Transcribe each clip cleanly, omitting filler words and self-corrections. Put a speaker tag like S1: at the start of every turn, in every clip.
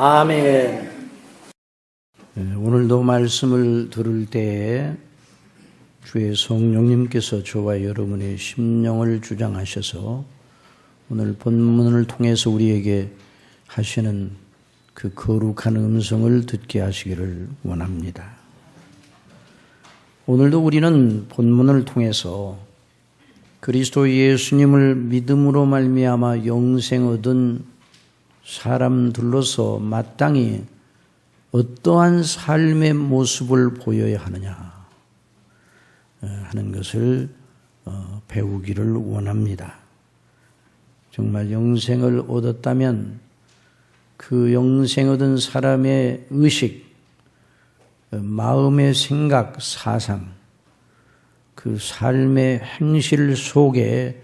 S1: 아멘. 오늘도 말씀을 들을 때에 주의 성령님께서 저와 여러분의 심령을 주장하셔서 오늘 본문을 통해서 우리에게 하시는 그 거룩한 음성을 듣게 하시기를 원합니다. 오늘도 우리는 본문을 통해서 그리스도 예수님을 믿음으로 말미암아 영생 얻은 사람들로서 마땅히 어떠한 삶의 모습을 보여야 하느냐 하는 것을 배우기를 원합니다. 정말 영생을 얻었다면 그 영생 얻은 사람의 의식, 마음의 생각, 사상, 그 삶의 행실 속에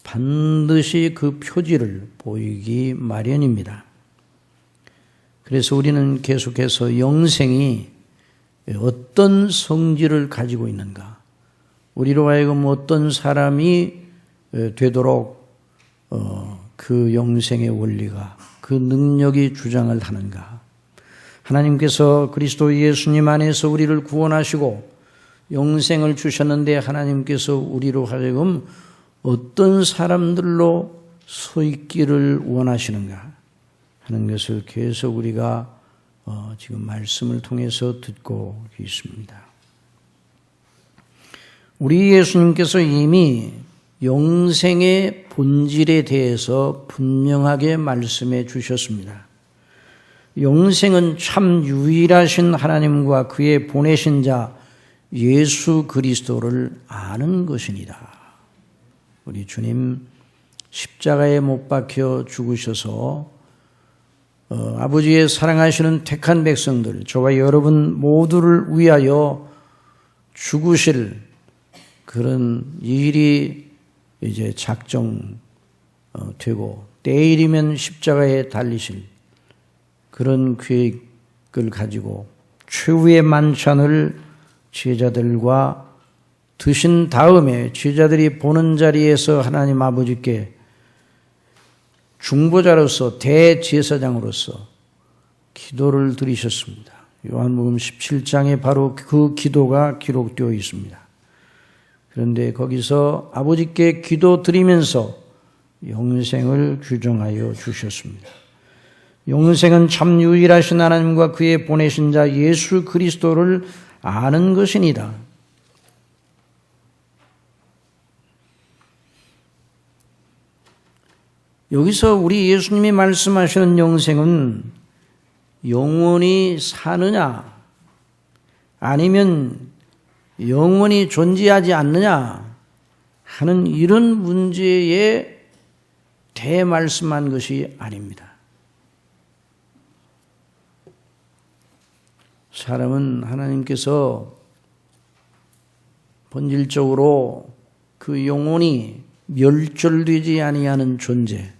S1: 반드시 그 표지를 보이기 마련입니다. 그래서 우리는 계속해서 영생이 어떤 성질을 가지고 있는가, 우리로 하여금 어떤 사람이 되도록 그 영생의 원리가, 그 능력이 주장을 하는가. 하나님께서 그리스도 예수님 안에서 우리를 구원하시고 영생을 주셨는데 하나님께서 우리로 하여금 어떤 사람들로 서 있기를 원하시는가 하는 것을 계속 우리가 지금 말씀을 통해서 듣고 있습니다. 우리 예수님께서 이미 영생의 본질에 대해서 분명하게 말씀해 주셨습니다. 영생은 참 유일하신 하나님과 그의 보내신 자 예수 그리스도를 아는 것이니라. 우리 주님 십자가에 못 박혀 죽으셔서 아버지의 사랑하시는 택한 백성들, 저와 여러분 모두를 위하여 죽으실 그런 일이 이제 작정되고 때일이면 십자가에 달리실 그런 계획을 가지고 최후의 만찬을 제자들과 드신 다음에 제자들이 보는 자리에서 하나님 아버지께 중보자로서 대제사장으로서 기도를 드리셨습니다. 요한복음 17장에 바로 그 기도가 기록되어 있습니다. 그런데 거기서 아버지께 기도 드리면서 영생을 규정하여 주셨습니다. 영생은 참 유일하신 하나님과 그의 보내신 자 예수 그리스도를 아는 것이니라. 여기서 우리 예수님이 말씀하시는 영생은 영원히 사느냐 아니면 영원히 존재하지 않느냐 하는 이런 문제에 대해 말씀한 것이 아닙니다. 사람은 하나님께서 본질적으로 그 영혼이 멸절되지 아니하는 존재,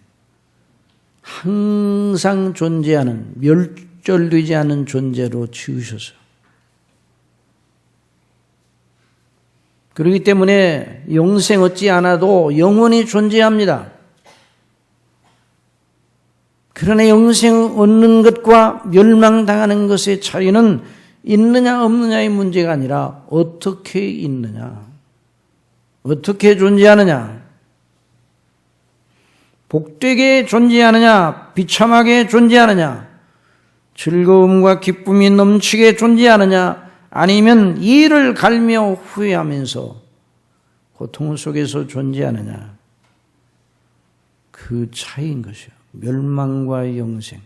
S1: 항상 존재하는 멸절되지 않은 존재로 지으셨어요. 그렇기 때문에 영생 얻지 않아도 영원히 존재합니다. 그러나 영생 얻는 것과 멸망당하는 것의 차이는 있느냐 없느냐의 문제가 아니라 어떻게 있느냐, 어떻게 존재하느냐, 복되게 존재하느냐, 비참하게 존재하느냐, 즐거움과 기쁨이 넘치게 존재하느냐, 아니면 이를 갈며 후회하면서 고통 속에서 존재하느냐, 그 차이인 것이요. 멸망과 영생.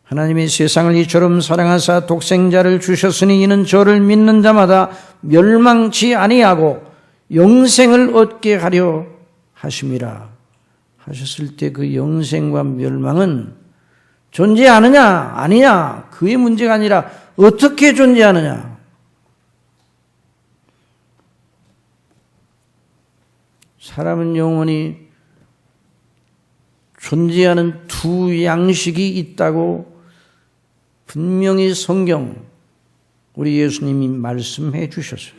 S1: 하나님이 세상을 이처럼 사랑하사 독생자를 주셨으니 이는 저를 믿는 자마다 멸망치 아니하고 영생을 얻게 하려 하심이라 하셨을 때 그 영생과 멸망은 존재하느냐 아니냐 그의 문제가 아니라 어떻게 존재하느냐. 사람은 영원히 존재하는 두 양식이 있다고 분명히 성경 우리 예수님이 말씀해 주셨어요.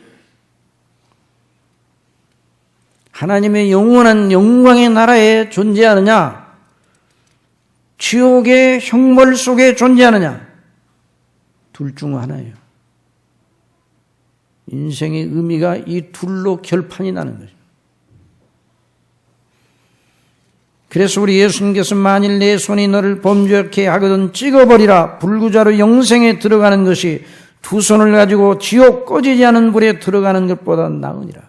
S1: 하나님의 영원한 영광의 나라에 존재하느냐, 지옥의 형벌 속에 존재하느냐? 둘 중 하나예요. 인생의 의미가 이 둘로 결판이 나는 거죠. 그래서 우리 예수님께서 만일 내 손이 너를 범죄케 하거든 찍어버리라. 불구자로 영생에 들어가는 것이 두 손을 가지고 지옥 꺼지지 않은 불에 들어가는 것보다 나으니라.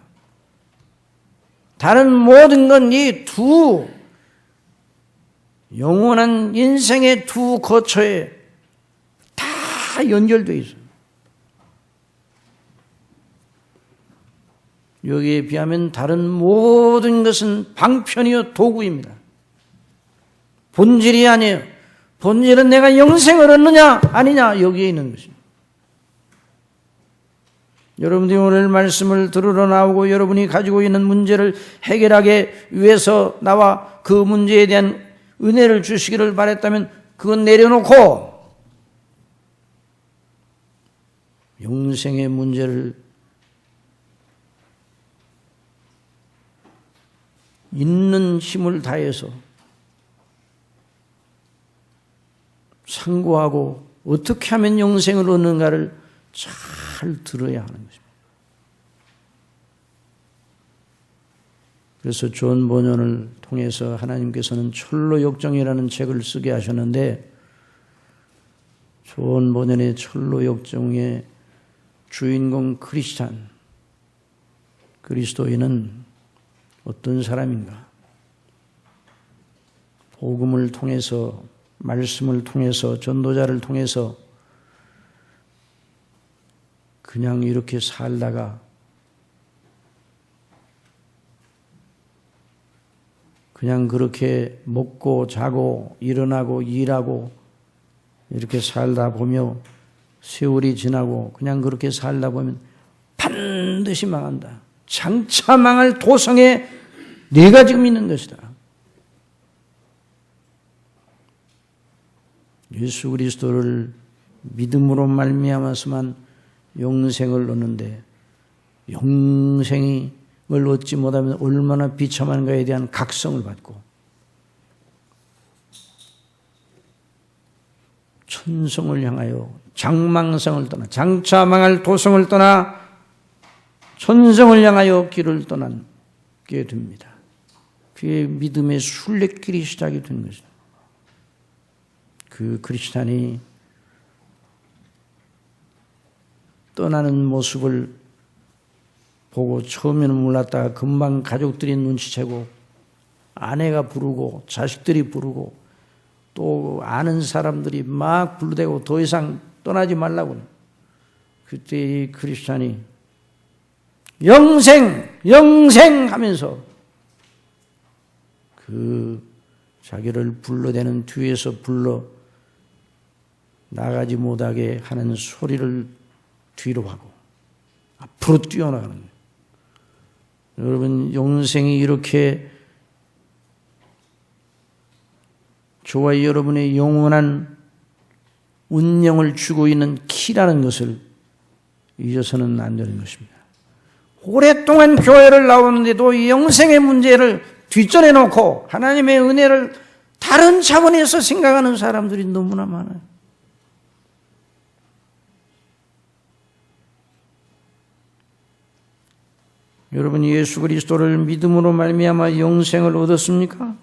S1: 다른 모든 건 이 두 영원한 인생의 두 거처에 다 연결되어 있어요. 여기에 비하면 다른 모든 것은 방편이요 도구입니다. 본질이 아니에요. 본질은 내가 영생을 얻느냐 아니냐 여기에 있는 것입니다. 여러분들이 오늘 말씀을 들으러 나오고 여러분이 가지고 있는 문제를 해결하기 위해서 나와 그 문제에 대한 은혜를 주시기를 바랬다면 그건 내려놓고 영생의 문제를 있는 힘을 다해서 상고하고 어떻게 하면 영생을 얻는가를 잘 들어야 하는 것입니다. 그래서 존 버년을 통해서 하나님께서는 철로역정이라는 책을 쓰게 하셨는데 존 버년의 철로역정의 주인공 크리스찬, 그리스도인은 어떤 사람인가? 복음을 통해서, 말씀을 통해서, 전도자를 통해서 그냥 이렇게 살다가 그냥 그렇게 먹고 자고 일어나고 일하고 이렇게 살다 보며 세월이 지나고 그냥 그렇게 살다 보면 반드시 망한다. 장차 망할 도성에 네가 지금 있는 것이다. 예수 그리스도를 믿음으로 말미암아서만 영생을 얻는데 영생을 얻지 못하면 얼마나 비참한가에 대한 각성을 받고 천성을 향하여 장망성을 떠나 장차 망할 도성을 떠나 천성을 향하여 길을 떠나게 됩니다. 그의 믿음의 순례길이 시작이 된 것입니다. 그 크리스찬이 떠나는 모습을 보고 처음에는 몰랐다가 금방 가족들이 눈치채고 아내가 부르고 자식들이 부르고 또 아는 사람들이 막 불러대고 더 이상 떠나지 말라고. 그때 이 크리스찬이 영생 하면서 그 자기를 불러대는 뒤에서 불러 나가지 못하게 하는 소리를 뒤로 하고 앞으로 뛰어나가는 거예요. 여러분, 영생이 이렇게 저와 여러분의 영원한 운명을 주고 있는 키라는 것을 잊어서는 안 되는 것입니다. 오랫동안 교회를 나오는데도 영생의 문제를 뒷전에 놓고 하나님의 은혜를 다른 차원에서 생각하는 사람들이 너무나 많아요. 여러분이 예수 그리스도를 믿음으로 말미암아 영생을 얻었습니까?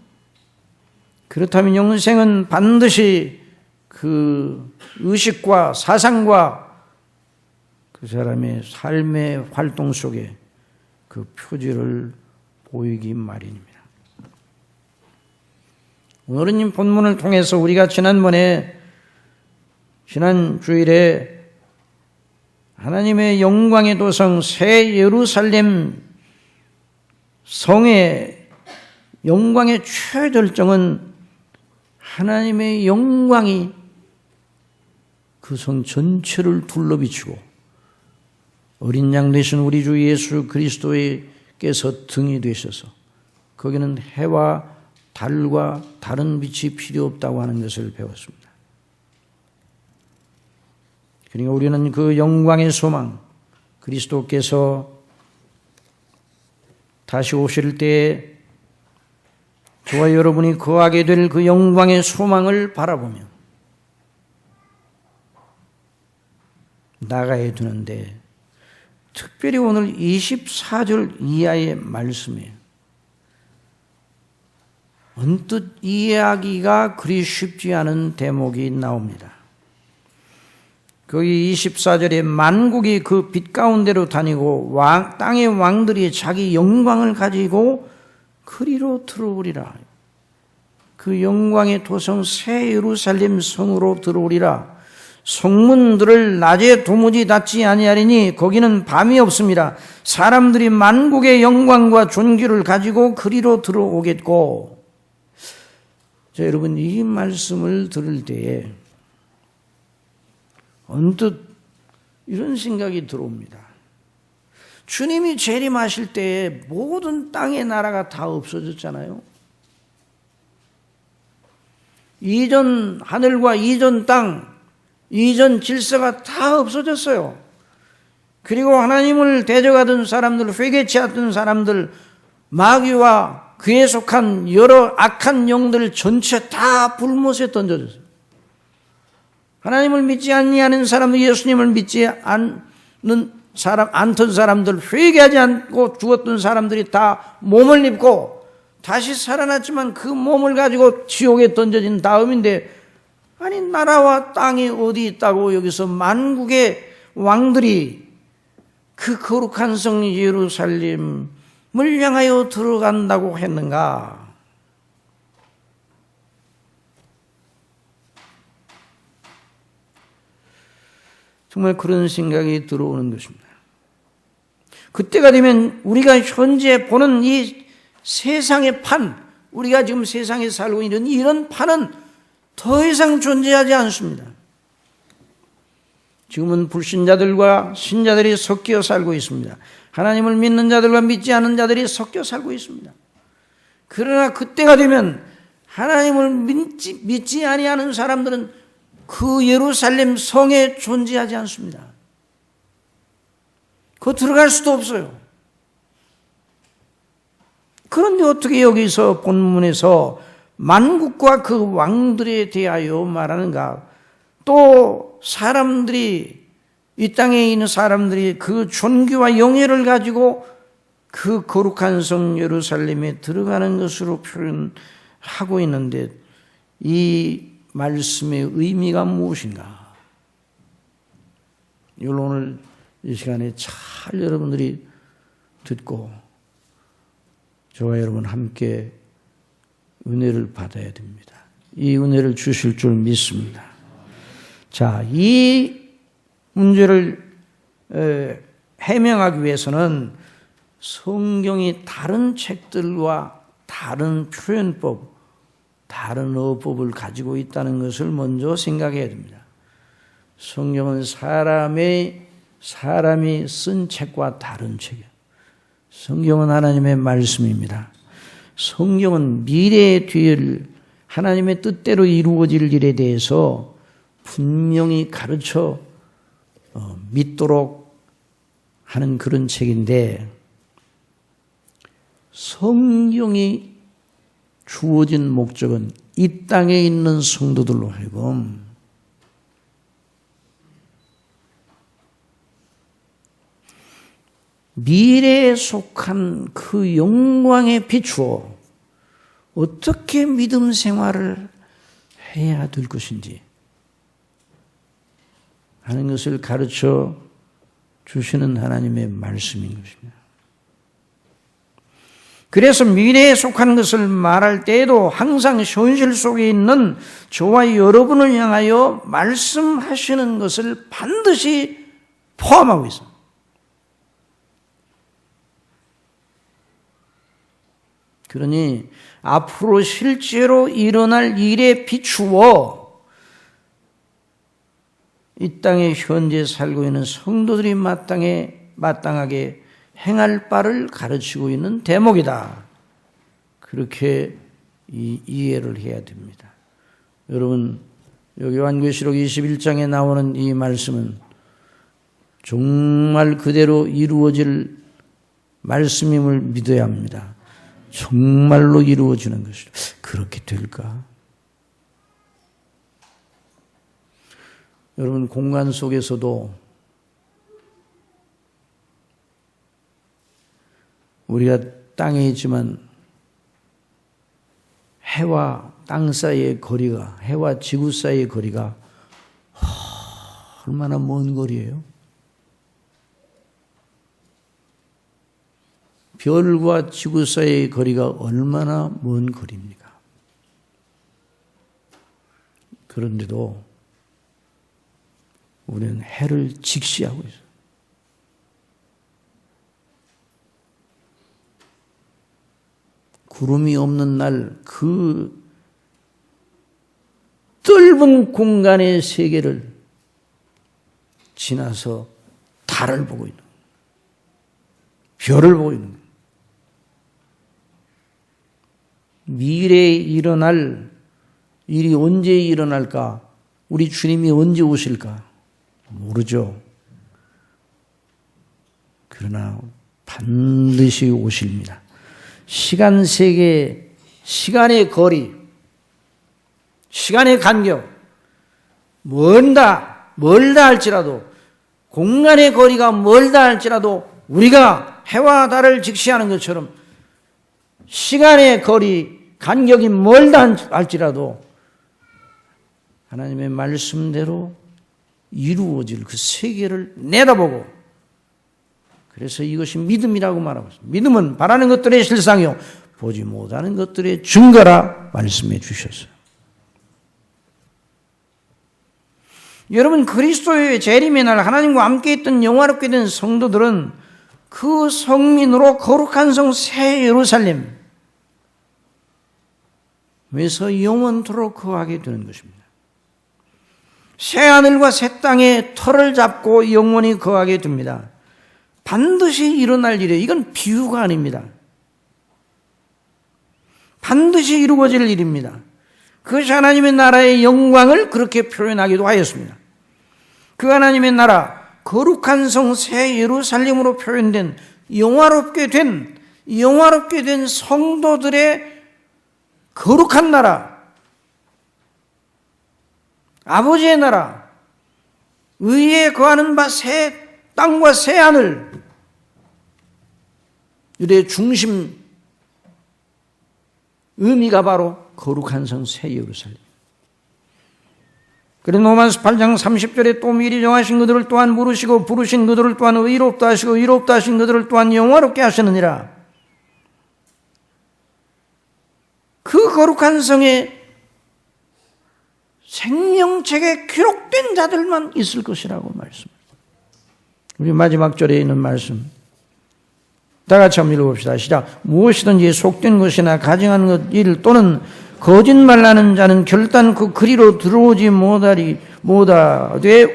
S1: 그렇다면 영생은 반드시 그 의식과 사상과 그 사람의 삶의 활동 속에 그 표지를 보이기 마련입니다. 오늘은 이 본문을 통해서 우리가 지난 주일에 하나님의 영광의 도성 새 예루살렘 성의 영광의 최절정은 하나님의 영광이 그 성 전체를 둘러비추고 어린 양 되신 우리 주 예수 그리스도께서 등이 되셔서 거기는 해와 달과 다른 빛이 필요 없다고 하는 것을 배웠습니다. 그러니까 우리는 그 영광의 소망, 그리스도께서 다시 오실 때에 저와 여러분이 거하게 될 그 영광의 소망을 바라보며 나가야 되는데, 특별히 오늘 24절 이하의 말씀이에요. 언뜻 이해하기가 그리 쉽지 않은 대목이 나옵니다. 거기 24절에 만국이 그 빛 가운데로 다니고 땅의 왕들이 자기 영광을 가지고 그리로 들어오리라. 그 영광의 도성 새 예루살렘 성으로 들어오리라. 성문들을 낮에 도무지 닫지 아니하리니 거기는 밤이 없습니다. 사람들이 만국의 영광과 존귀를 가지고 그리로 들어오겠고. 자, 여러분, 이 말씀을 들을 때에 언뜻 이런 생각이 들어옵니다. 주님이 재림하실 때에 모든 땅의 나라가 다 없어졌잖아요. 이전 하늘과 이전 땅, 이전 질서가 다 없어졌어요. 그리고 하나님을 대적하던 사람들, 회개치 않던 사람들, 마귀와 그에 속한 여러 악한 영들 전체 다 불못에 던져졌어요. 하나님을 믿지 아니하는 사람들, 예수님을 믿지 않던 사람들, 회개하지 않고 죽었던 사람들이 다 몸을 입고 다시 살아났지만 그 몸을 가지고 지옥에 던져진 다음인데, 아니 나라와 땅이 어디 있다고 여기서 만국의 왕들이 그 거룩한 성 예루살렘을 향하여 들어간다고 했는가? 정말 그런 생각이 들어오는 것입니다. 그때가 되면 우리가 현재 보는 이 세상의 판, 우리가 지금 세상에 살고 있는 이런 판은 더 이상 존재하지 않습니다. 지금은 불신자들과 신자들이 섞여 살고 있습니다. 하나님을 믿는 자들과 믿지 않는 자들이 섞여 살고 있습니다. 그러나 그때가 되면 하나님을 믿지 아니하는 사람들은 그 예루살렘 성에 존재하지 않습니다. 그거 들어갈 수도 없어요. 그런데 어떻게 여기서 본문에서 만국과 그 왕들에 대하여 말하는가? 또 사람들이, 이 땅에 있는 사람들이 그 존귀와 영예를 가지고 그 거룩한 성 예루살렘에 들어가는 것으로 표현하고 있는데, 이 말씀의 의미가 무엇인가? 이걸 오늘 이 시간에 잘 여러분들이 듣고 저와 여러분 함께 은혜를 받아야 됩니다. 이 은혜를 주실 줄 믿습니다. 자, 이 문제를 해명하기 위해서는 성경이 다른 책들과 다른 표현법, 다른 어법을 가지고 있다는 것을 먼저 생각해야 됩니다. 성경은 사람이 쓴 책과 다른 책이에요. 성경은 하나님의 말씀입니다. 성경은 미래의 뒤를 하나님의 뜻대로 이루어질 일에 대해서 분명히 가르쳐 믿도록 하는 그런 책인데, 성경이 주어진 목적은 이 땅에 있는 성도들로 하여금 미래에 속한 그 영광에 비추어 어떻게 믿음 생활을 해야 될 것인지 하는 것을 가르쳐 주시는 하나님의 말씀인 것입니다. 그래서 미래에 속한 것을 말할 때에도 항상 현실 속에 있는 저와 여러분을 향하여 말씀하시는 것을 반드시 포함하고 있습니다. 그러니 앞으로 실제로 일어날 일에 비추어 이 땅에 현재 살고 있는 성도들이 마땅하게 행할 바를 가르치고 있는 대목이다. 그렇게 이해를 해야 됩니다. 여러분, 여기 요한계시록 21장에 나오는 이 말씀은 정말 그대로 이루어질 말씀임을 믿어야 합니다. 정말로 이루어지는 것이라. 그렇게 될까? 여러분, 공간 속에서도 우리가 땅에 있지만 해와 땅 사이의 거리가, 해와 지구 사이의 거리가 얼마나 먼 거리예요? 별과 지구 사이의 거리가 얼마나 먼 거리입니까? 그런데도 우리는 해를 직시하고 있어요. 구름이 없는 날 그 넓은 공간의 세계를 지나서 달을 보고 있는 거예요. 별을 보고 있는 거예요. 미래에 일어날 일이 언제 일어날까? 우리 주님이 언제 오실까? 모르죠. 그러나 반드시 오십니다. 시간 세계, 시간의 거리, 시간의 간격, 멀다 할지라도, 공간의 거리가 멀다 할지라도 우리가 해와 달을 직시하는 것처럼 시간의 거리, 간격이 멀다 할지라도 하나님의 말씀대로 이루어질 그 세계를 내다보고, 그래서 이것이 믿음이라고 말하고 있습니다. 믿음은 바라는 것들의 실상이요 보지 못하는 것들의 증거라 말씀해 주셨어요. 여러분, 그리스도의 재림의 날 하나님과 함께 있던 영화롭게 된 성도들은 그 성민으로 거룩한 성 새 예루살렘에서 영원토록 거하게 되는 것입니다. 새 하늘과 새 땅에 터를 잡고 영원히 거하게 됩니다. 반드시 일어날 일이에요. 이건 비유가 아닙니다. 반드시 이루어질 일입니다. 그것이 하나님의 나라의 영광을 그렇게 표현하기도 하였습니다. 그 하나님의 나라, 거룩한 성 새 예루살렘으로 표현된 영화롭게 된 성도들의 거룩한 나라, 아버지의 나라, 의에 거하는 바 새 땅과 새 하늘, 유대의 중심 의미가 바로 거룩한 성 새 예루살렘. 그래서 로마서 8장 30절에 또 미리 정하신 그들을 또한 부르시고 부르신 그들을 또한 의롭다 하시고 의롭다 하신 그들을 또한 영화롭게 하시느니라. 그 거룩한 성에 생명책에 기록된 자들만 있을 것이라고 말씀합니다. 우리 마지막 절에 있는 말씀 다 같이 한번 읽어봅시다. 시작. 무엇이든지 속된 것이나 가증한 것 일 또는 거짓말하는 자는 결단 그 그리로 들어오지 못하되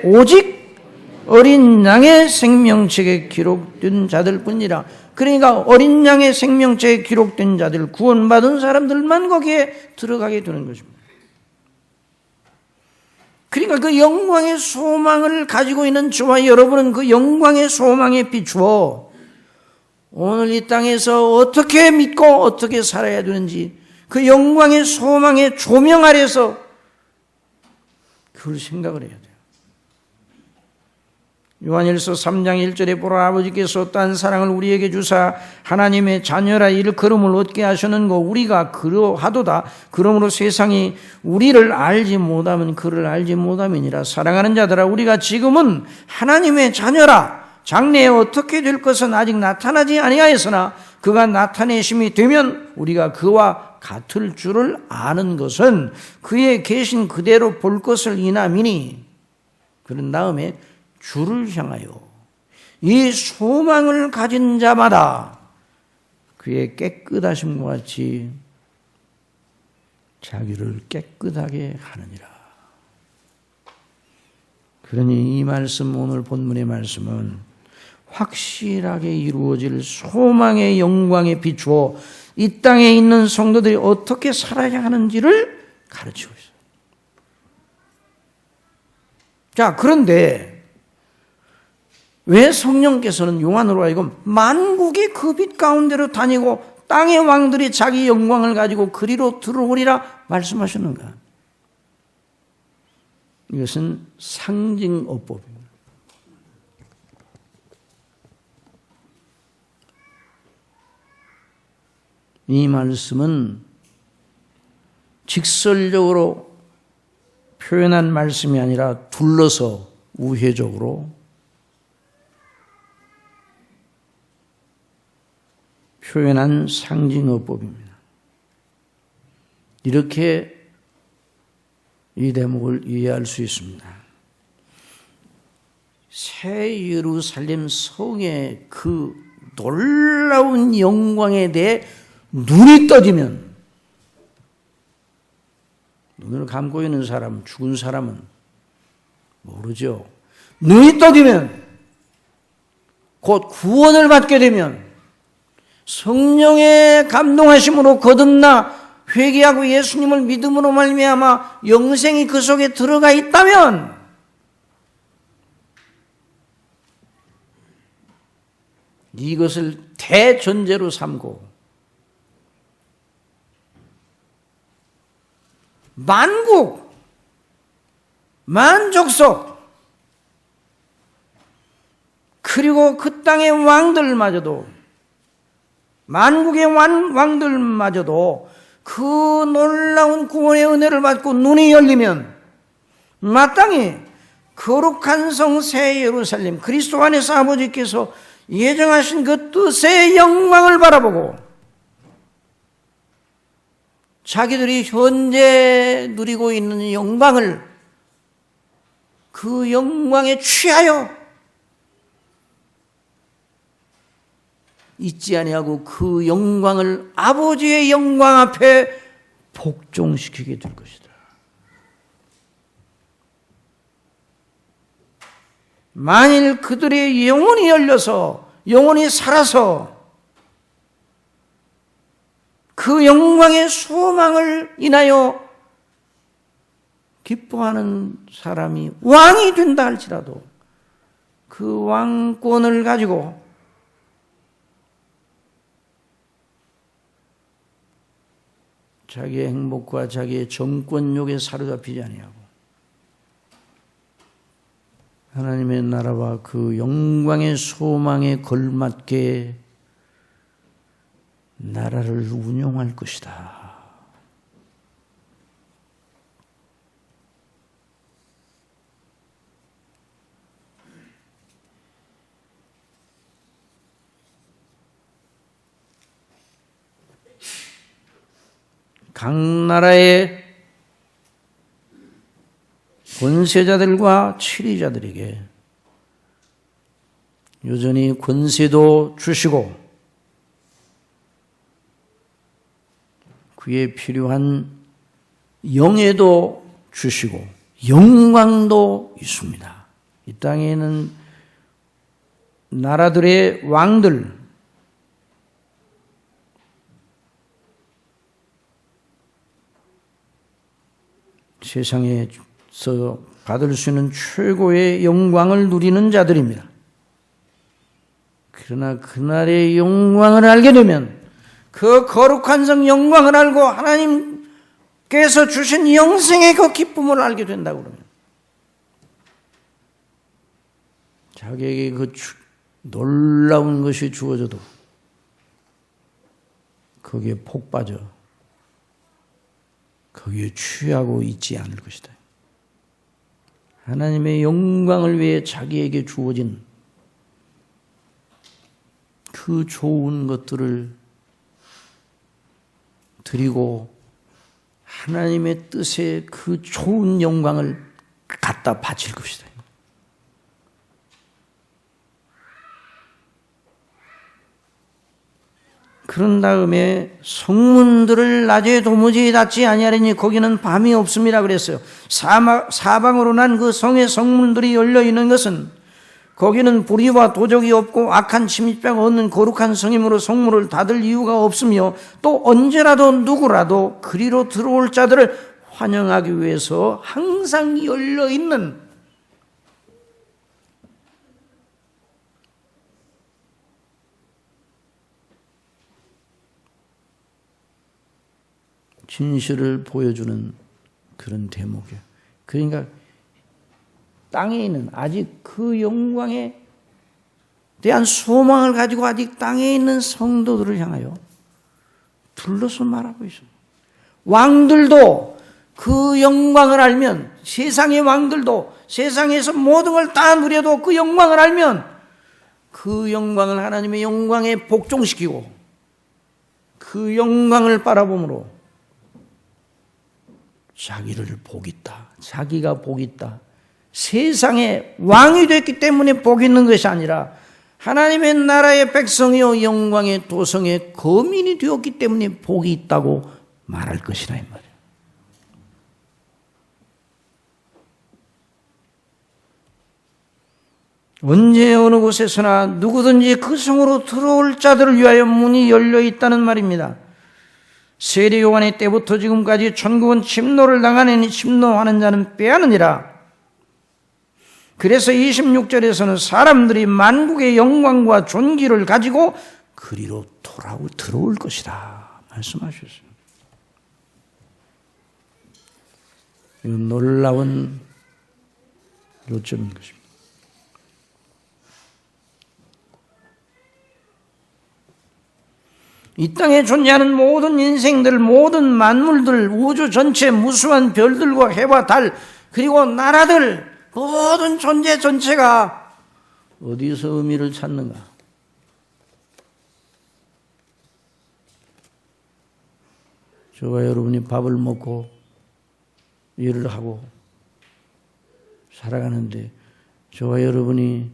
S1: 오직 어린 양의 생명책에 기록된 자들 뿐이라. 그러니까 어린 양의 생명책에 기록된 자들, 구원받은 사람들만 거기에 들어가게 되는 것입니다. 그러니까 그 영광의 소망을 가지고 있는 저와 여러분은 그 영광의 소망에 비추어 오늘 이 땅에서 어떻게 믿고 어떻게 살아야 되는지 그 영광의 소망의 조명 아래서 그걸 생각을 해야 돼요. 요한일서 3장 1절에 보라 아버지께서 어떠한 사랑을 우리에게 주사 하나님의 자녀라 일컬음을 얻게 하셨는고 우리가 그러하도다. 그러므로 세상이 우리를 알지 못하면 그를 알지 못함이니라. 사랑하는 자들아 우리가 지금은 하나님의 자녀라. 장래에 어떻게 될 것은 아직 나타나지 아니하였으나 그가 나타내심이 되면 우리가 그와 같을 줄을 아는 것은 그의 계신 그대로 볼 것을 인함이니. 그런 다음에 주를 향하여 이 소망을 가진 자마다 그의 깨끗하심과 같이 자기를 깨끗하게 하느니라. 그러니 이 말씀, 오늘 본문의 말씀은 확실하게 이루어질 소망의 영광에 비추어 이 땅에 있는 성도들이 어떻게 살아야 하는지를 가르치고 있어요. 자, 그런데 왜 성령께서는 요한으로 하여금 만국이 그 빛 가운데로 다니고 땅의 왕들이 자기 영광을 가지고 그리로 들어오리라 말씀하셨는가? 이것은 상징어법입니다. 이 말씀은 직설적으로 표현한 말씀이 아니라 둘러서 우회적으로 표현한 상징어법입니다. 이렇게 이 대목을 이해할 수 있습니다. 새 예루살렘 성의 그 놀라운 영광에 대해 눈이 떠지면, 눈을 감고 있는 사람, 죽은 사람은 모르죠. 눈이 떠지면, 곧 구원을 받게 되면, 성령의 감동하심으로 거듭나 회개하고 예수님을 믿음으로 말미암아 영생이 그 속에 들어가 있다면, 이것을 대전제로 삼고 만국, 만족속, 그리고 그 땅의 왕들마저도, 만국의 왕들마저도 그 놀라운 구원의 은혜를 받고 눈이 열리면 마땅히 거룩한 성 새 예루살렘, 그리스도 안에서 아버지께서 예정하신 그 뜻의 영광을 바라보고 자기들이 현재 누리고 있는 영광을, 그 영광에 취하여 잊지 아니하고 그 영광을 아버지의 영광 앞에 복종시키게 될 것이다. 만일 그들의 영혼이 열려서, 영혼이 살아서 그 영광의 소망을 인하여 기뻐하는 사람이 왕이 된다 할지라도 그 왕권을 가지고 자기의 행복과 자기의 정권욕에 사로잡히지 아니하고 하나님의 나라와 그 영광의 소망에 걸맞게 나라를 운영할 것이다. 각 나라의 권세자들과 치리자들에게 여전히 권세도 주시고 그에 필요한 영예도 주시고 영광도 있습니다. 이 땅에는 나라들의 왕들, 세상에서 받을 수 있는 최고의 영광을 누리는 자들입니다. 그러나 그날의 영광을 알게 되면, 그 거룩한 성 영광을 알고 하나님께서 주신 영생의 그 기쁨을 알게 된다고 그러면 자기에게 그 놀라운 것이 주어져도 거기에 폭 빠져 거기에 취하고 있지 않을 것이다. 하나님의 영광을 위해 자기에게 주어진 그 좋은 것들을 드리고 하나님의 뜻에 그 좋은 영광을 갖다 바칠 것이다. 그런 다음에 성문들을 낮에 도무지 닫지 아니하리니 거기는 밤이 없습니다 그랬어요. 사방으로 난 그 성의 성문들이 열려 있는 것은 거기는 불의와 도적이 없고 악한 침입자가 없는 거룩한 성이므로 성문을 닫을 이유가 없으며 또 언제라도 누구라도 그리로 들어올 자들을 환영하기 위해서 항상 열려 있는 진실을 보여주는 그런 대목이에요. 그러니까 땅에 있는 아직 그 영광에 대한 소망을 가지고 아직 땅에 있는 성도들을 향하여 둘러서 말하고 있습니다. 왕들도 그 영광을 알면, 세상의 왕들도 세상에서 모든 걸 다 누려도 그 영광을 알면 그 영광을 하나님의 영광에 복종시키고 그 영광을 바라봄으로 자기를 복 있다, 자기가 복 있다, 세상의 왕이 됐기 때문에 복 있는 것이 아니라 하나님의 나라의 백성이요 영광의 도성의 거민이 되었기 때문에 복이 있다고 말할 것이라 이 말이에요. 언제 어느 곳에서나 누구든지 그 성으로 들어올 자들을 위하여 문이 열려 있다는 말입니다. 세례 요한의 때부터 지금까지 천국은 침노를 당하느니 침노하는 자는 빼앗느니라. 그래서 26절에서는 사람들이 만국의 영광과 존귀를 가지고 그리로 들어올 것이다 말씀하셨어요. 이건 놀라운 요점인 것입니다. 이 땅에 존재하는 모든 인생들, 모든 만물들, 우주 전체 무수한 별들과 해와 달, 그리고 나라들, 모든 존재 전체가 어디서 의미를 찾는가? 저와 여러분이 밥을 먹고 일을 하고 살아가는데 저와 여러분이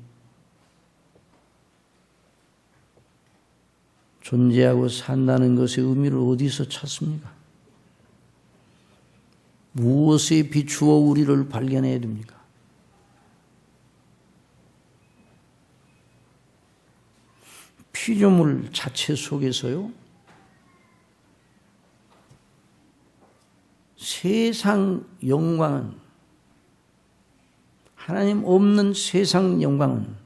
S1: 존재하고 산다는 것의 의미를 어디서 찾습니까? 무엇에 비추어 우리를 발견해야 됩니까? 피조물 자체 속에서요, 세상 영광은, 하나님 없는 세상 영광은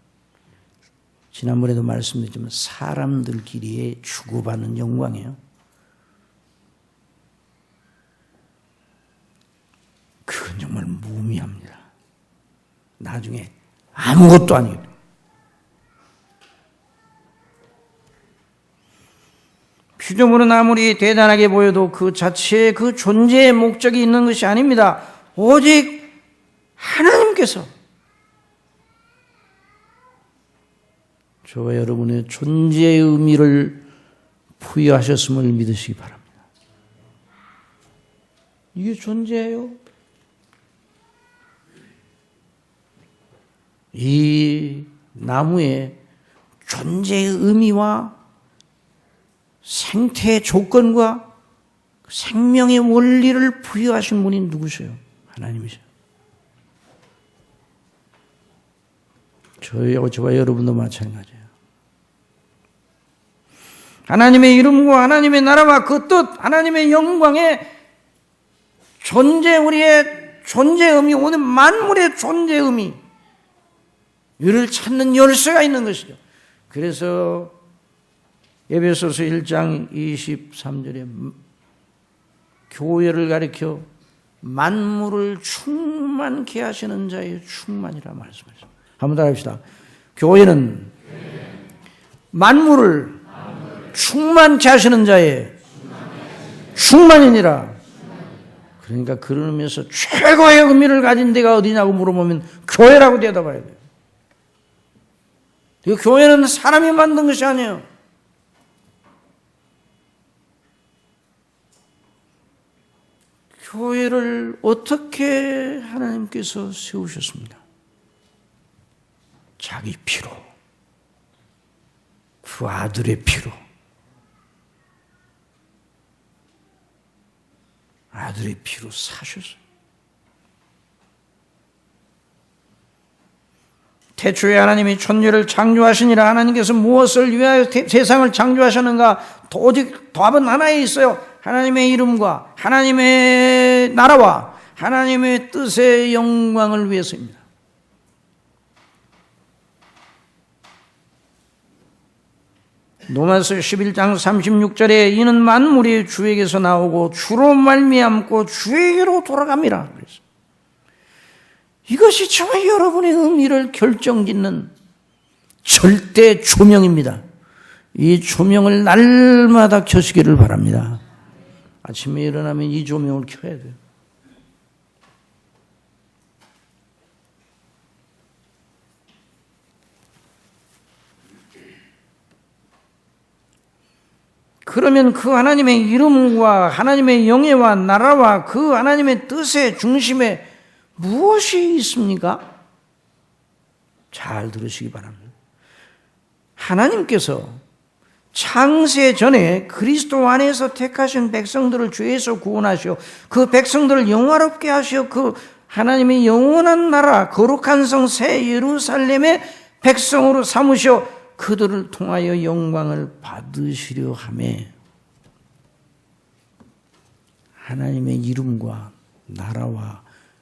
S1: 지난번에도 말씀드렸지만 사람들끼리의 주고받는 영광이에요. 그건 정말 무의미합니다. 나중에 아무것도 아니에요. 피조물은 아무리 대단하게 보여도 그 자체에 그 존재의 목적이 있는 것이 아닙니다. 오직 하나님께서 저와 여러분의 존재의 의미를 부여하셨음을 믿으시기 바랍니다. 이게 존재예요. 이 나무의 존재의 의미와 생태의 조건과 생명의 원리를 부여하신 분이 누구세요? 하나님이세요. 저와 여러분도 마찬가지예요. 하나님의 이름과 하나님의 나라와 그 뜻, 하나님의 영광의 존재, 우리의 존재 의미, 오늘 만물의 존재 의미, 이를 찾는 열쇠가 있는 것이죠. 그래서 에베소서 1장 23절에 교회를 가리켜 만물을 충만케 하시는 자의 충만이라 말씀하셨습니다. 한번 더 합시다. 교회는 만물을 충만케 하시는 자의 충만이니라. 그러니까 그런 의미에서 최고의 의미를 가진 데가 어디냐고 물어보면 교회라고 대답해야 돼요. 이 교회는 사람이 만든 것이 아니에요. 교회를 어떻게 하나님께서 세우셨습니다. 자기 피로, 그 아들의 피로, 아들의 피로 사셨어요. 태초에 하나님이 천지를 창조하시니라. 하나님께서 무엇을 위하여 세상을 창조하셨는가? 오직 답은 하나에 있어요. 하나님의 이름과 하나님의 나라와 하나님의 뜻의 영광을 위해서입니다. 로마서 11장 36절에 이는 만물이 주에게서 나오고 주로 말미암고 주에게로 돌아갑니다. 그래서 이것이 저와 여러분의 의미를 결정짓는 절대 조명입니다. 이 조명을 날마다 켜시기를 바랍니다. 아침에 일어나면 이 조명을 켜야 돼요. 그러면 그 하나님의 이름과 하나님의 영예와 나라와 그 하나님의 뜻의 중심에 무엇이 있습니까? 잘 들으시기 바랍니다. 하나님께서 창세 전에 그리스도 안에서 택하신 백성들을 죄에서 구원하시어 그 백성들을 영화롭게 하시어 그 하나님의 영원한 나라 거룩한 성 새 예루살렘의 백성으로 삼으시어 그들을 통하여 영광을 받으시려 하매 하나님의 이름과 나라와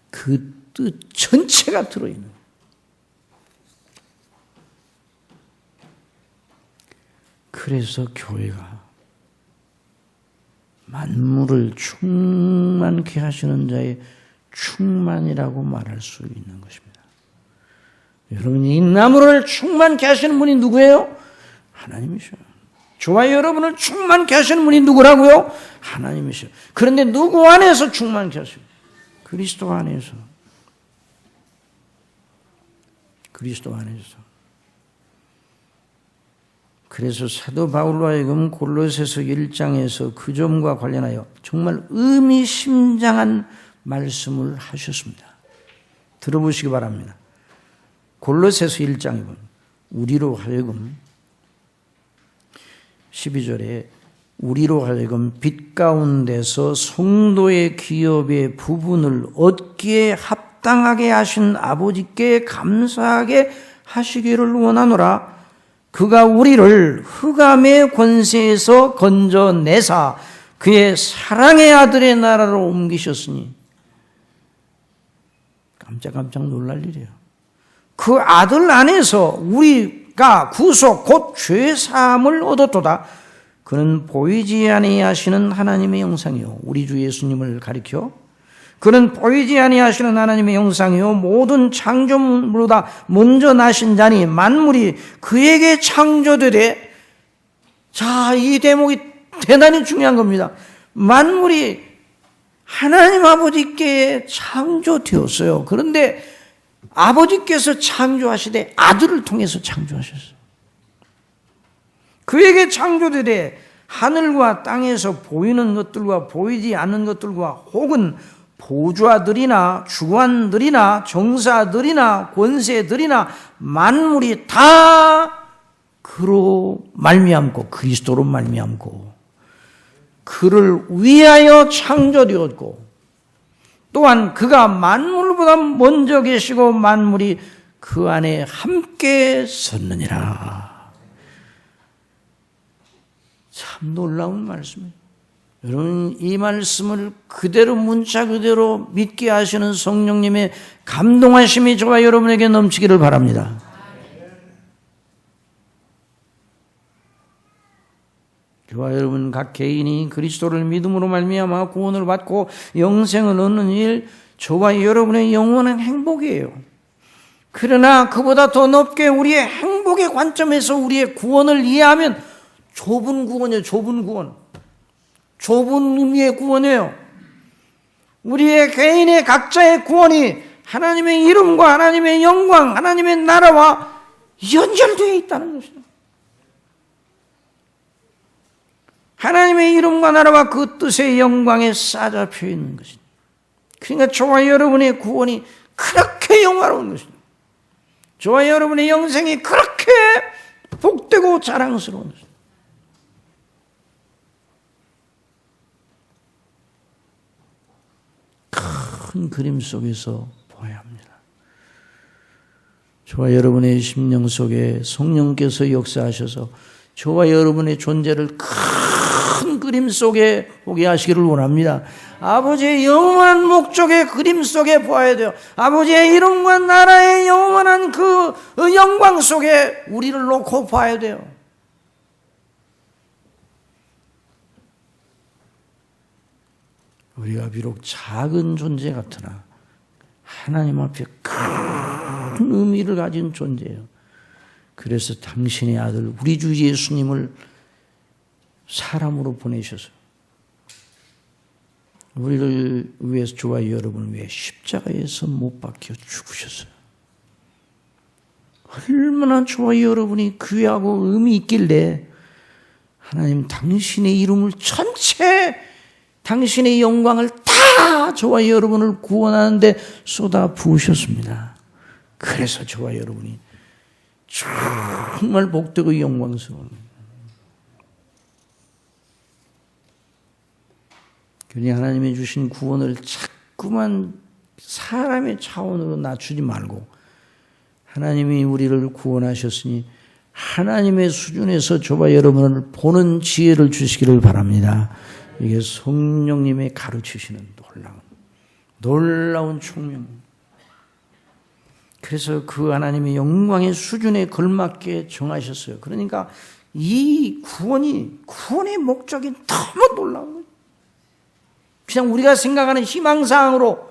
S1: 그 뜻 전체가 들어있는 그래서 교회가 만물을 충만케 하시는 자의 충만이라고 말할 수 있는 것입니다. 여러분, 이 나무를 충만케 하시는 분이 누구예요? 하나님이셔요. 저와 여러분을 충만케 하시는 분이 누구라고요? 하나님이셔요. 그런데 누구 안에서 충만케 하시요? 그리스도 안에서. 그리스도 안에서. 그래서 사도 바울로 하여금 골로새서 1장에서 그 점과 관련하여 정말 의미심장한 말씀을 하셨습니다. 들어보시기 바랍니다. 골로새서 1장에 보면 우리로 하여금 12절에 우리로 하여금 빛 가운데서 성도의 기업의 부분을 얻기에 합당하게 하신 아버지께 감사하게 하시기를 원하노라. 그가 우리를 흑암의 권세에서 건져내사 그의 사랑의 아들의 나라로 옮기셨으니 깜짝깜짝 놀랄 일이에요. 그 아들 안에서 우리가 구속 곧 죄사함을 얻었도다. 그는 보이지 아니하시는 하나님의 형상이요 우리 주 예수님을 가리켜 그는 보이지 아니하시는 하나님의 형상이요 모든 창조물보다 먼저 나신 자니 만물이 그에게 창조되되 자, 이 대목이 대단히 중요한 겁니다. 만물이 하나님 아버지께 창조되었어요. 그런데 아버지께서 창조하시되 아들을 통해서 창조하셨어요. 그에게 창조되되 하늘과 땅에서 보이는 것들과 보이지 않는 것들과 혹은 보좌들이나 주관들이나 정사들이나 권세들이나 만물이 다 그로 말미암고 그리스도로 말미암고 그를 위하여 창조되었고 또한 그가 만물보다 먼저 계시고 만물이 그 안에 함께 섰느니라. 참 놀라운 말씀이에요. 여러분, 이 말씀을 그대로 문자 그대로 믿게 하시는 성령님의 감동하심이 저와 여러분에게 넘치기를 바랍니다. 저와 여러분 각 개인이 그리스도를 믿음으로 말미암아 구원을 받고 영생을 얻는 일, 저와 여러분의 영원한 행복이에요. 그러나 그보다 더 높게 우리의 행복의 관점에서 우리의 구원을 이해하면 좁은 구원이에요. 좁은 구원. 좁은 의미의 구원이에요. 우리의 개인의 각자의 구원이 하나님의 이름과 하나님의 영광, 하나님의 나라와 연결되어 있다는 것이죠. 하나님의 이름과 나라와 그 뜻의 영광에 싸잡혀 있는 것입니다. 그러니까 저와 여러분의 구원이 그렇게 영화로운 것입니다. 저와 여러분의 영생이 그렇게 복되고 자랑스러운 것입니다. 큰 그림 속에서 보아야 합니다. 저와 여러분의 심령 속에 성령께서 역사하셔서 저와 여러분의 존재를 큰 그림 속에 보게 하시기를 원합니다. 아버지의 영원한 목적의 그림 속에 보아야 돼요. 아버지의 이름과 나라의 영원한 그 영광 속에 우리를 놓고 봐야 돼요. 우리가 비록 작은 존재 같으나 하나님 앞에 큰 의미를 가진 존재예요. 그래서 당신의 아들 우리 주 예수님을 사람으로 보내셔서 우리를 위해서, 저와 여러분을 위해 십자가에서 못 박혀 죽으셨어요. 얼마나 저와 여러분이 귀하고 의미 있길래 하나님 당신의 이름을 전체, 당신의 영광을 다 저와 여러분을 구원하는데 쏟아 부으셨습니다. 그래서 저와 여러분이 정말 복되고 영광스러운, 그러니 하나님이 주신 구원을 자꾸만 사람의 차원으로 낮추지 말고 하나님이 우리를 구원하셨으니 하나님의 수준에서 저와 여러분을 보는 지혜를 주시기를 바랍니다. 이게 성령님의 가르치시는 놀라운 총명. 그래서 그 하나님의 영광의 수준에 걸맞게 정하셨어요. 그러니까 이 구원의 목적이 너무 놀라운 거예요. 그냥 우리가 생각하는 희망사항으로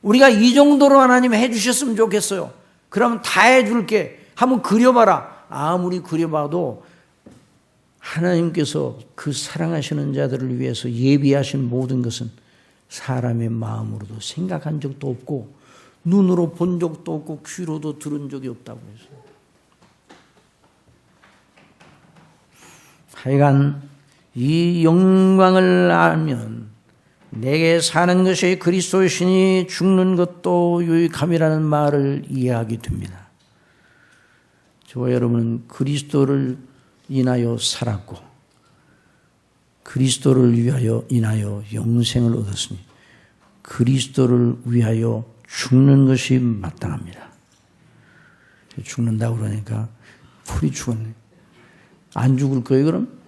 S1: 우리가 이 정도로 하나님 해주셨으면 좋겠어요. 그러면 다 해줄게. 한번 그려봐라. 아무리 그려봐도 하나님께서 그 사랑하시는 자들을 위해서 예비하신 모든 것은 사람의 마음으로도 생각한 적도 없고 눈으로 본 적도 없고 귀로도 들은 적이 없다고 했어요. 하여간 이 영광을 알면 내게 사는 것이 그리스도이시니 죽는 것도 유익함이라는 말을 이해하게 됩니다. 저와 여러분은 그리스도를 인하여 살았고 그리스도를 위하여 인하여 영생을 얻었으니 그리스도를 위하여 죽는 것이 마땅합니다. 죽는다고 그러니까 풀이 죽었네. 안 죽을 거예요 그럼?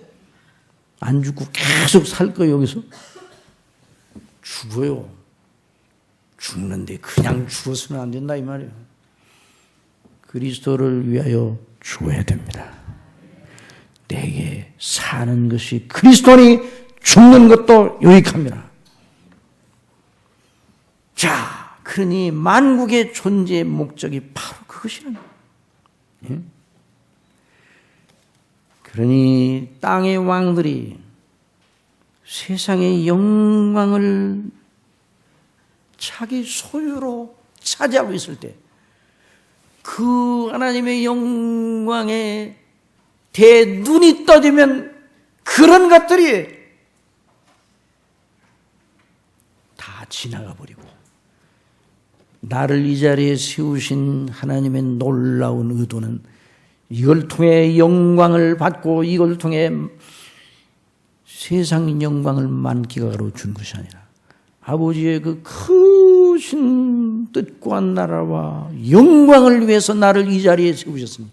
S1: 안 죽고 계속 살 거예요 여기서? 죽어요. 죽는데 그냥 죽어서는 안 된다 이 말이에요. 그리스도를 위하여 죽어야 됩니다. 내게 사는 것이 그리스도니 죽는 것도 유익합니다. 자, 그러니 만국의 존재의 목적이 바로 그것이라는 거예요. 그러니 땅의 왕들이 세상의 영광을 자기 소유로 차지하고 있을 때 그 하나님의 영광에 대해 눈이 떠지면 그런 것들이 다 지나가 버리고 나를 이 자리에 세우신 하나님의 놀라운 의도는 이걸 통해 영광을 받고 이걸 통해 세상 영광을 만끽하러 준 것이 아니라 아버지의 그 크신 뜻과 나라와 영광을 위해서 나를 이 자리에 세우셨으니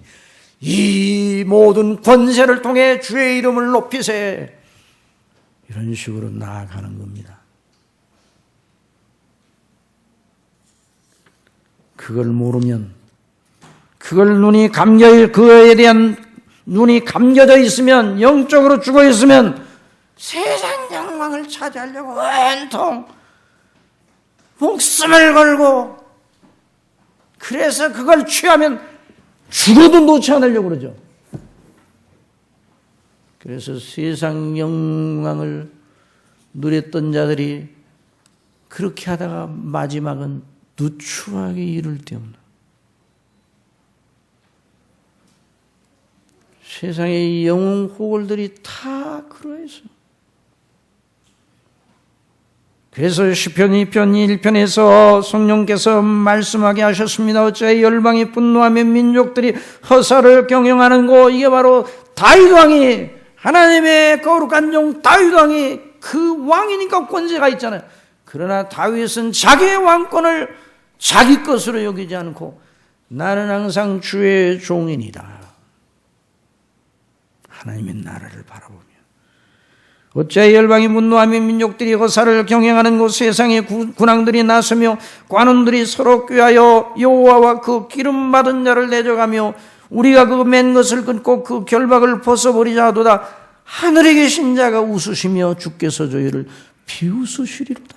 S1: 이 모든 권세를 통해 주의 이름을 높이세, 이런 식으로 나아가는 겁니다. 그걸 모르면, 그걸 그거에 대한 눈이 감겨져 있으면, 영적으로 죽어 있으면 세상 영광을 차지하려고 온통 목숨을 걸고, 그래서 그걸 취하면 죽어도 놓지 않으려고 그러죠. 그래서 세상 영광을 누렸던 자들이 그렇게 하다가 마지막은 누추하게 이를 데 없는, 세상의 영웅 호걸들이 다 그러해서. 그래서 시편 2편 1편에서 성령께서 말씀하게 하셨습니다. 어찌 열방이 분노하며 민족들이 허사를 경영하는 거, 이게 바로 다윗 왕이, 하나님의 거룩한 종 다윗 왕이 그 왕이니까 권세가 있잖아요. 그러나 다윗은 자기의 왕권을 자기 것으로 여기지 않고 나는 항상 주의 종이니라, 하나님의 나라를 바라보며, 어째 열방이 분노하며 민족들이 허사를 경영하는 곳, 세상의 군왕들이 나서며 관원들이 서로 꾀하여 여호와와 그 기름 받은 자를 내져가며 우리가 그 맨 것을 끊고 그 결박을 벗어버리자 하도다. 하늘에 계신 자가 웃으시며 주께서 저희를 비웃으시리로다.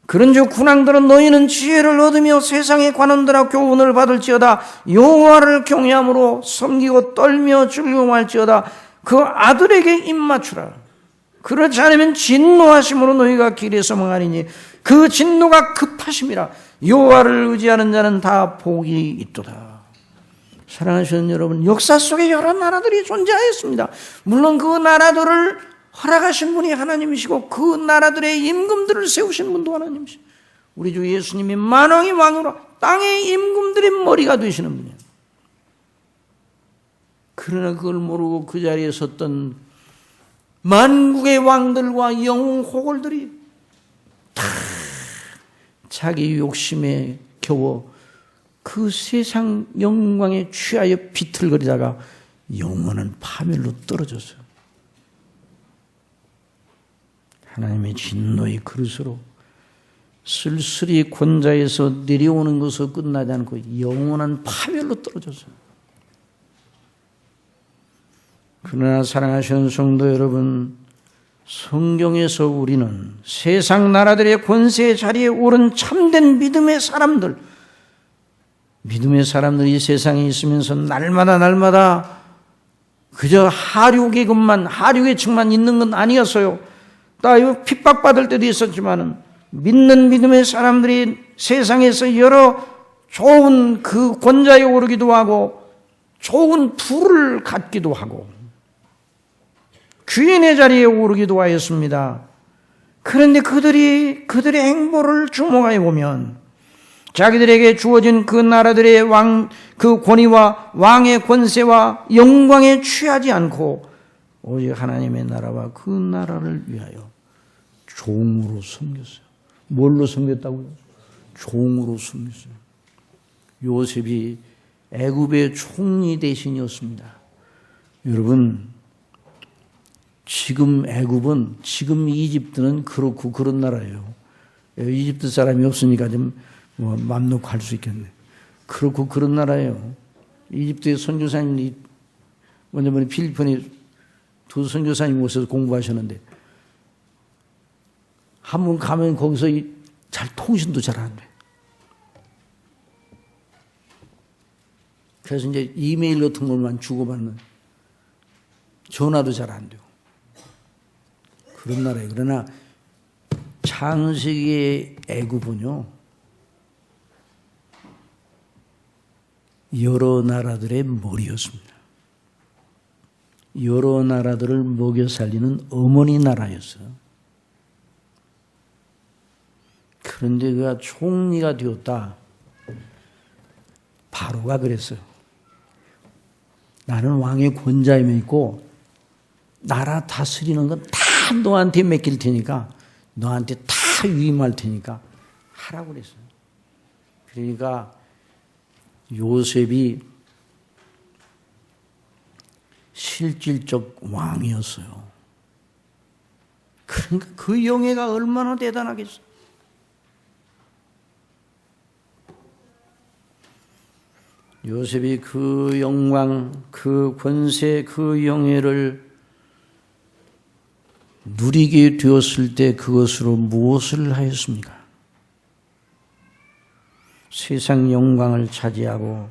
S1: 그런즉 군왕들은 너희는 지혜를 얻으며 세상의 관원들아 교훈을 받을지어다. 여호와를 경외함으로 섬기고 떨며 즐거워할지어다. 그 아들에게 입맞추라. 그렇지 않으면 진노하심으로 너희가 길에서 망하리니 그 진노가 급하심이라. 여호와를 의지하는 자는 다 복이 있도다. 사랑하시는 여러분, 역사 속에 여러 나라들이 존재하였습니다. 물론 그 나라들을 허락하신 분이 하나님이시고 그 나라들의 임금들을 세우신 분도 하나님이시고 우리 주 예수님이 만왕의 왕으로 땅의 임금들의 머리가 되시는 분이에요. 그러나 그걸 모르고 그 자리에 섰던 만국의 왕들과 영웅 호걸들이 다 자기 욕심에 겨워 그 세상 영광에 취하여 비틀거리다가 영원한 파멸로 떨어졌어요. 하나님의 진노의 그릇으로 쓸쓸히 권자에서 내려오는 것으로 끝나지 않고 영원한 파멸로 떨어졌어요. 그러나 사랑하시는 성도 여러분, 성경에서 우리는 세상 나라들의 권세 자리에 오른 참된 믿음의 사람들이 세상에 있으면서 날마다 그저 하류계층만 있는 건 아니었어요. 또 핍박받을 때도 있었지만은 믿는 믿음의 사람들이 세상에서 여러 좋은 그 권자에 오르기도 하고 좋은 부를 갖기도 하고 귀인의 자리에 오르기도 하였습니다. 그런데 그들의 행보를 주목하여 보면 자기들에게 주어진 그 나라들의 그 권위와 왕의 권세와 영광에 취하지 않고 오직 하나님의 나라와 그 나라를 위하여 종으로 섬겼어요. 뭘로 섬겼다고요? 종으로 섬겼어요. 요셉이 애굽의 총리 대신이었습니다. 여러분, 지금 애굽은, 지금 이집트는 그렇고 그런 나라예요. 이집트 사람이 없으니까 좀 맘 놓고 할 수 있겠네. 그렇고 그런 나라예요. 이집트의 선교사님이 먼저 필리핀에 두 선교사님 오셔서 공부하셨는데 한 번 가면 거기서 통신도 잘 안 돼. 그래서 이제 이메일 같은 것만 주고받는, 전화도 잘 안 되고 그런 나라예요. 그러나 창세기의 애굽은요, 여러 나라들의 머리였습니다. 여러 나라들을 먹여 살리는 어머니 나라였어요. 그런데 그가 총리가 되었다. 바로가 그랬어요. 나는 왕의 권자임이 있고 나라 다스리는 건 다 너한테 맡길 테니까, 너한테 다 위임할 테니까 하라고 그랬어요. 그러니까 요셉이 실질적 왕이었어요. 그러니까 그 영예가 얼마나 대단하겠어요. 요셉이 그 영광, 그 권세, 그 영예를 누리게 되었을 때 그것으로 무엇을 하였습니까? 세상 영광을 차지하고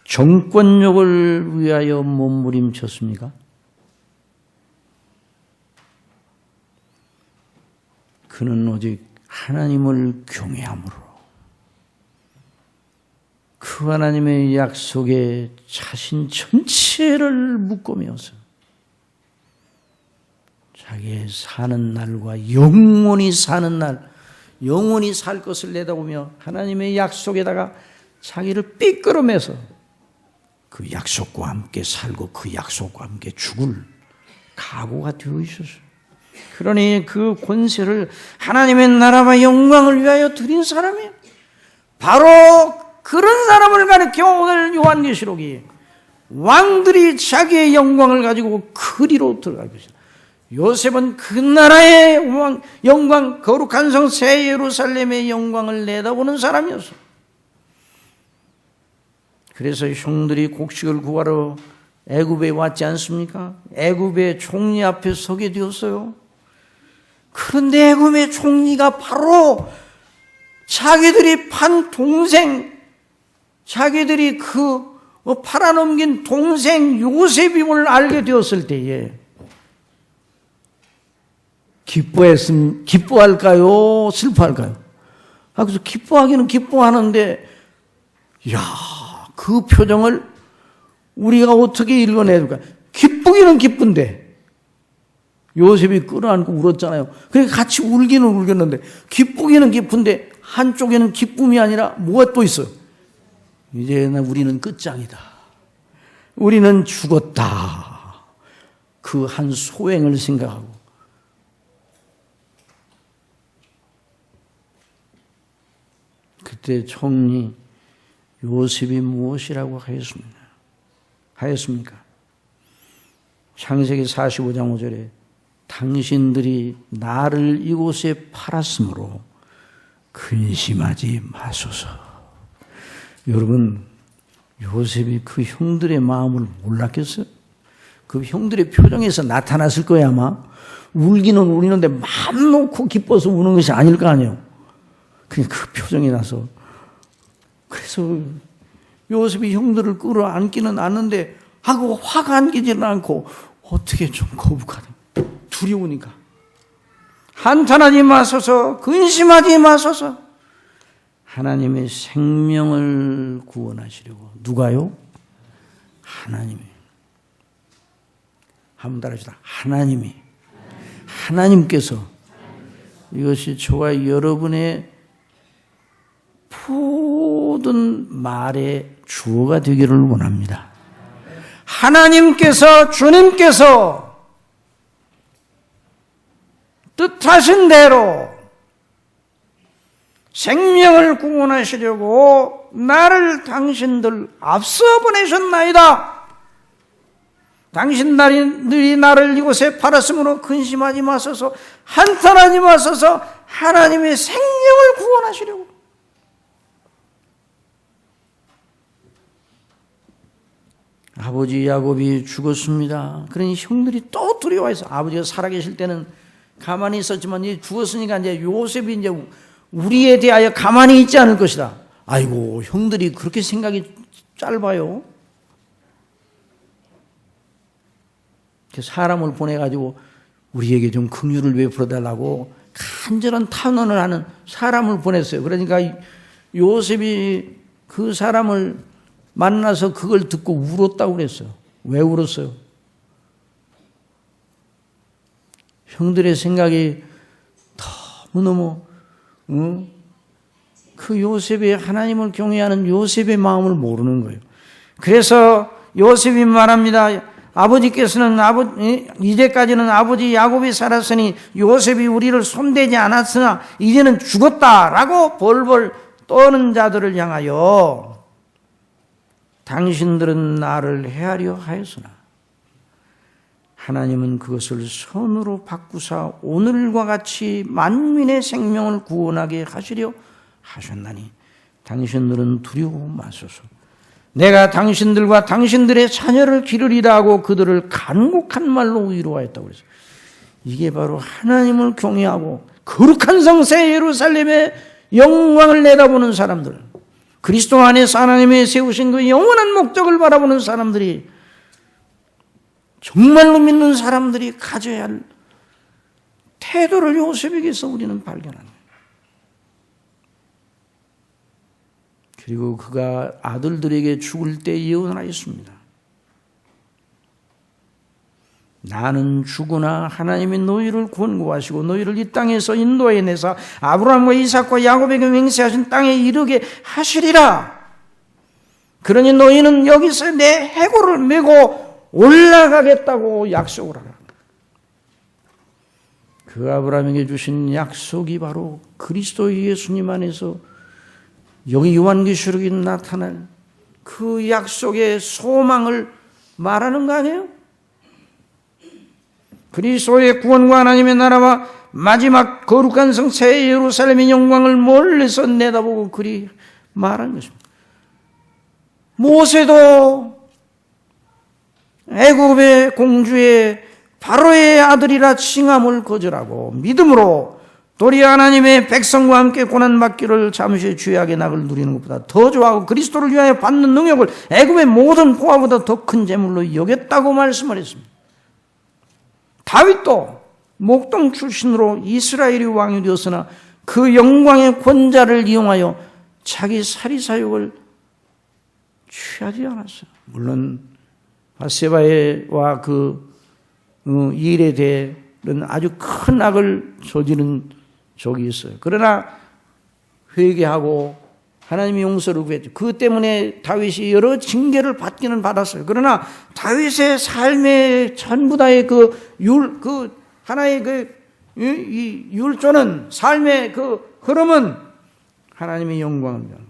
S1: 정권력을 위하여 몸부림쳤습니까? 그는 오직 하나님을 경외함으로 그 하나님의 약속에 자신 전체를 묶으면서 자기의 사는 날과 영원히 사는 날, 영원히 살 것을 내다보며 하나님의 약속에다가 자기를 삐끄러매서 그 약속과 함께 살고 그 약속과 함께 죽을 각오가 되어 있었어요. 그러니 그 권세를 하나님의 나라와 영광을 위하여 드린 사람이에요. 바로 그런 사람을 가리켜 오늘 요한계시록이 왕들이 자기의 영광을 가지고 그리로 들어갈 것이다. 요셉은 그 나라의 영광, 거룩한 성 새 예루살렘의 영광을 내다보는 사람이었어. 그래서 형들이 곡식을 구하러 애굽에 왔지 않습니까? 애굽의 총리 앞에 서게 되었어요. 그런데 애굽의 총리가 바로 자기들이 판 동생, 자기들이 팔아넘긴 동생 요셉임을 알게 되었을 때에 기뻐할까요? 슬퍼할까요? 그래서 기뻐하기는 기뻐하는데, 그 표정을 우리가 어떻게 읽어내줄까? 기쁘기는 기쁜데, 요셉이 끌어안고 울었잖아요. 그러니까 같이 울기는 울겠는데, 기쁘기는 기쁜데, 한쪽에는 기쁨이 아니라 뭐가 또 있어요? 이제는 우리는 끝장이다. 우리는 죽었다. 그 한 소행을 생각하고. 그때 총리 요셉이 무엇이라고 하였습니까? 창세기 45장 5절에 당신들이 나를 이곳에 팔았으므로 근심하지 마소서. 여러분, 요셉이 그 형들의 마음을 몰랐겠어요? 그 형들의 표정에서 나타났을 거야 아마. 울기는 울리는데 마음 놓고 기뻐서 우는 것이 아닐 거 아니에요. 그냥 그 표정이 나서. 그래서 요셉이 형들을 끌어안기는 않는데 하고 화가 안기지는 않고 어떻게 좀 거북하다. 두려우니까. 한탄하지 마소서, 근심하지 마소서. 하나님의 생명을 구원하시려고. 누가요? 하나님이. 한번 따라합시다. 하나님이. 하나님께서. 이것이 저와 여러분의 모든 말의 주어가 되기를 원합니다. 하나님께서, 주님께서 뜻하신 대로 생명을 구원하시려고 나를 당신들 앞서 보내셨나이다. 당신들이 나를 이곳에 팔았으므로 근심하지 마소서, 한탄하지 마소서. 하나님의 생명을 구원하시려고. 아버지 야곱이 죽었습니다. 그러니 형들이 또 두려워해서, 아버지가 살아계실 때는 가만히 있었지만 이제 죽었으니까 이제 요셉이 이제 우리에 대하여 가만히 있지 않을 것이다. 아이고, 형들이 그렇게 생각이 짧아요. 사람을 보내가지고 우리에게 좀 긍휼을 베풀어달라고 간절한 탄원을 하는 사람을 보냈어요. 그러니까 요셉이 그 사람을 만나서 그걸 듣고 울었다고 그랬어요. 왜 울었어요? 형들의 생각이 너무너무 그 요셉의, 하나님을 경외하는 요셉의 마음을 모르는 거예요. 그래서 요셉이 말합니다. 아버지께서는 이제까지는 아버지 야곱이 살았으니 요셉이 우리를 손대지 않았으나 이제는 죽었다라고 벌벌 떠는 자들을 향하여 당신들은 나를 해하려 하였으나 하나님은 그것을 선으로 바꾸사 오늘과 같이 만민의 생명을 구원하게 하시려 하셨나니 당신들은 두려워 마소서. 내가 당신들과 당신들의 자녀를 기르리라 하고 그들을 간곡한 말로 위로하였다고 그랬어요. 이게 바로 하나님을 경외하고 거룩한 성세 예루살렘의 영광을 내다보는 사람들, 그리스도 안에서 하나님의 세우신 그 영원한 목적을 바라보는 사람들이, 정말로 믿는 사람들이 가져야 할 태도를 요셉에게서 우리는 발견합니다. 그리고 그가 아들들에게 죽을 때 예언을 하였습니다. 나는 죽으나 하나님이 너희를 권고하시고 너희를 이 땅에서 인도해 내사 아브라함과 이삭과 야곱에게 맹세하신 땅에 이르게 하시리라. 그러니 너희는 여기서 내 해골을 메고 올라가겠다고 약속을 하라. 그 아브라함에게 주신 약속이 바로 그리스도 예수님 안에서 여기 요한계시록에 나타날 그 약속의 소망을 말하는 거 아니에요? 그리스도의 구원과 하나님의 나라와 마지막 거룩한 성 새 예루살렘의 영광을 멀리서 내다보고 그리 말하는 것입니다. 모세도 애굽의 공주의 바로의 아들이라 칭함을 거절하고 믿음으로 도리 하나님의 백성과 함께 고난받기를 잠시 죄악의 낙을 누리는 것보다 더 좋아하고 그리스도를 위하여 받는 능력을 애굽의 모든 보화보다 더 큰 재물로 여겼다고 말씀을 했습니다. 다윗도 목동 출신으로 이스라엘의 왕이 되었으나 그 영광의 권자를 이용하여 자기 사리사욕을 취하지 않았어요. 물론 바세바와 그 일에 대한 아주 큰 악을 저지른 적이 있어요. 그러나 회개하고 하나님의 용서를 구했죠. 그 때문에 다윗이 여러 징계를 받기는 받았어요. 그러나 다윗의 삶의 전부 다의 하나의 이 율조는 삶의 그 흐름은 하나님의 영광을 위한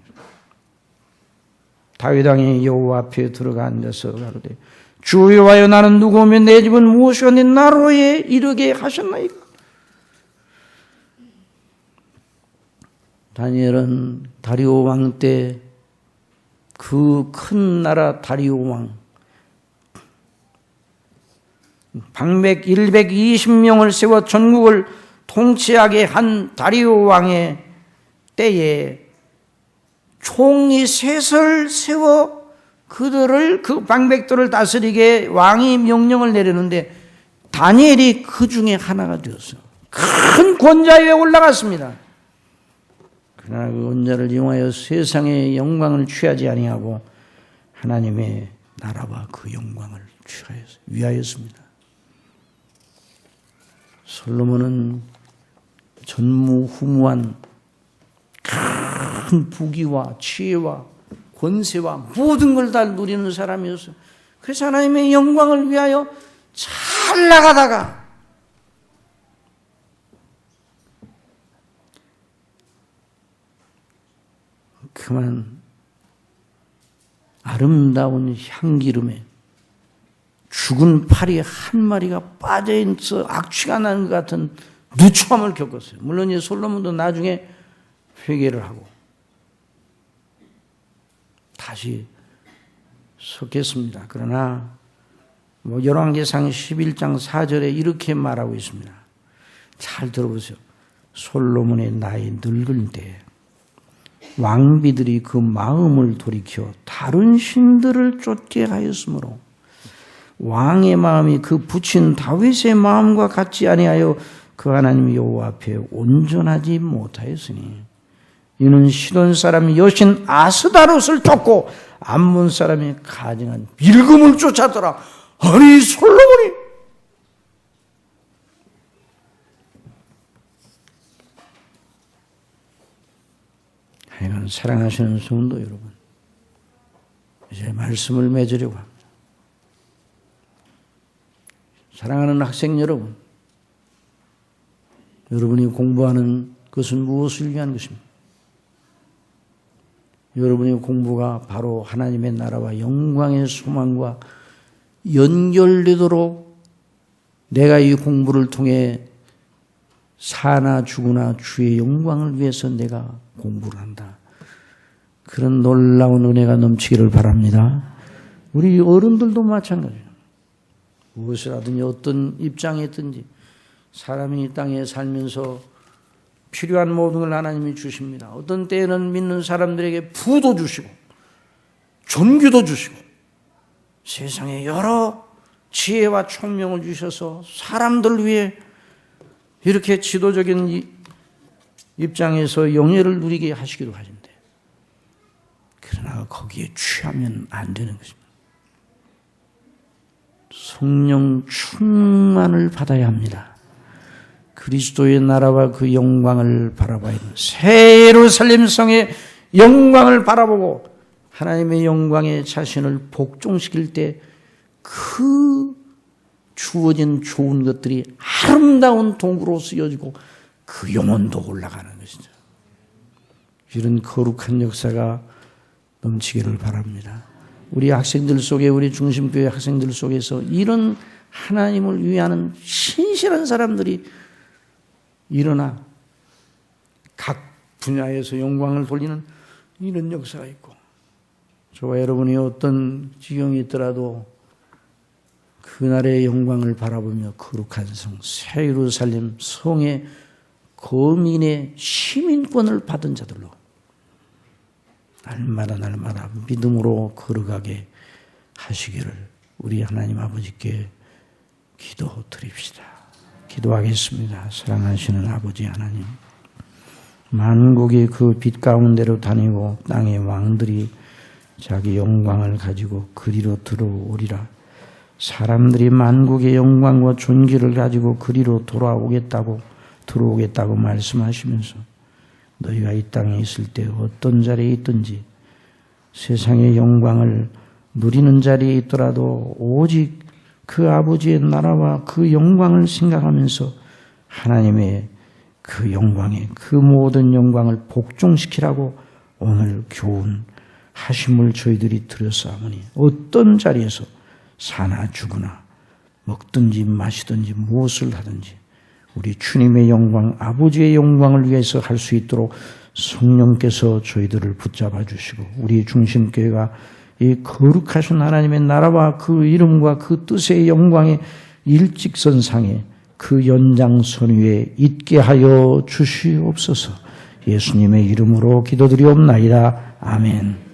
S1: 다윗 왕이 여호와 앞에 들어가 앉아서 가로되 주 여호와여 나는 누구오며 내 집은 무엇이오 내 나로에 이르게 하셨나이까. 다니엘은 다리오 왕 때 그 큰 나라 다리오 왕 방백 120명을 세워 전국을 통치하게 한 다리오 왕의 때에 총리 셋을 세워 그들을 그 방백들을 다스리게 왕이 명령을 내렸는데 다니엘이 그 중에 하나가 되었어요. 큰 권자 위에 올라갔습니다. 그러나 그 권자를 이용하여 세상의 영광을 취하지 아니하고 하나님의 나라와 그 영광을 위하였습니다. 솔로몬은 전무후무한 큰 부귀와 지혜와 권세와 모든 걸 다 누리는 사람이었어요. 그래서 하나님의 영광을 위하여 잘 나가다가 그만 아름다운 향기름에 죽은 파리 한 마리가 빠져있어 악취가 나는 것 같은 누추함을 겪었어요. 물론 이 솔로몬도 나중에 회개를 하고 다시 섰겠습니다. 그러나 열왕기상 11장 4절에 이렇게 말하고 있습니다. 잘 들어보세요. 솔로몬의 나이 늙을 때 왕비들이 그 마음을 돌이켜 다른 신들을 쫓게 하였으므로 왕의 마음이 그 부친 다윗의 마음과 같지 아니하여 그 하나님 여호와 앞에 온전하지 못하였으니 이는 시돈 사람 여신 아스다롯을 쫓고 암몬 사람이 가증한 밀금을 쫓았더라. 아니 솔로몬이 하여간 사랑하시는 성도 여러분, 이제 말씀을 맺으려고 합니다. 사랑하는 학생 여러분, 여러분이 공부하는 것은 무엇을 위한 것입니까? 여러분의 공부가 바로 하나님의 나라와 영광의 소망과 연결되도록 내가 이 공부를 통해 사나 죽으나 주의 영광을 위해서 내가 공부를 한다. 그런 놀라운 은혜가 넘치기를 바랍니다. 우리 어른들도 마찬가지예요. 무엇을 하든지 어떤 입장에 있든지 사람이 이 땅에 살면서 필요한 모든 걸 하나님이 주십니다. 어떤 때에는 믿는 사람들에게 부도 주시고 존귀도 주시고 세상에 여러 지혜와 총명을 주셔서 사람들 위해 이렇게 지도적인 입장에서 영예를 누리게 하시기도 하신데 그러나 거기에 취하면 안 되는 것입니다. 성령 충만을 받아야 합니다. 그리스도의 나라와 그 영광을 바라봐야 합니다. 새 예루살렘 성의 영광을 바라보고 하나님의 영광에 자신을 복종시킬 때 그 주어진 좋은 것들이 아름다운 동구로 쓰여지고 그 영혼도 올라가는 것이죠. 이런 거룩한 역사가 넘치기를 바랍니다. 우리 학생들 속에, 우리 중심교회 학생들 속에서 이런 하나님을 위하는 신실한 사람들이 일어나 각 분야에서 영광을 돌리는 이런 역사가 있고, 저와 여러분이 어떤 지경이 있더라도 그날의 영광을 바라보며 거룩한 성, 새 예루살렘 성의 거민의 시민권을 받은 자들로 날마다 믿음으로 걸어가게 하시기를 우리 하나님 아버지께 기도드립시다. 기도하겠습니다. 사랑하시는 아버지 하나님, 만국이 그 빛 가운데로 다니고 땅의 왕들이 자기 영광을 가지고 그리로 들어오리라. 사람들이 만국의 영광과 존귀를 가지고 그리로 들어오겠다고 말씀하시면서 너희가 이 땅에 있을 때 어떤 자리에 있든지 세상의 영광을 누리는 자리에 있더라도 오직 그 아버지의 나라와 그 영광을 생각하면서 하나님의 그 영광에 그 모든 영광을 복종시키라고 오늘 교훈하심을 저희들이 드렸사오니 어떤 자리에서 사나 죽으나 먹든지 마시든지 무엇을 하든지 우리 주님의 영광, 아버지의 영광을 위해서 할 수 있도록 성령께서 저희들을 붙잡아 주시고 우리 중심교회가 이 거룩하신 하나님의 나라와 그 이름과 그 뜻의 영광의 일직선상에 그 연장선 위에 있게 하여 주시옵소서. 예수님의 이름으로 기도드리옵나이다. 아멘.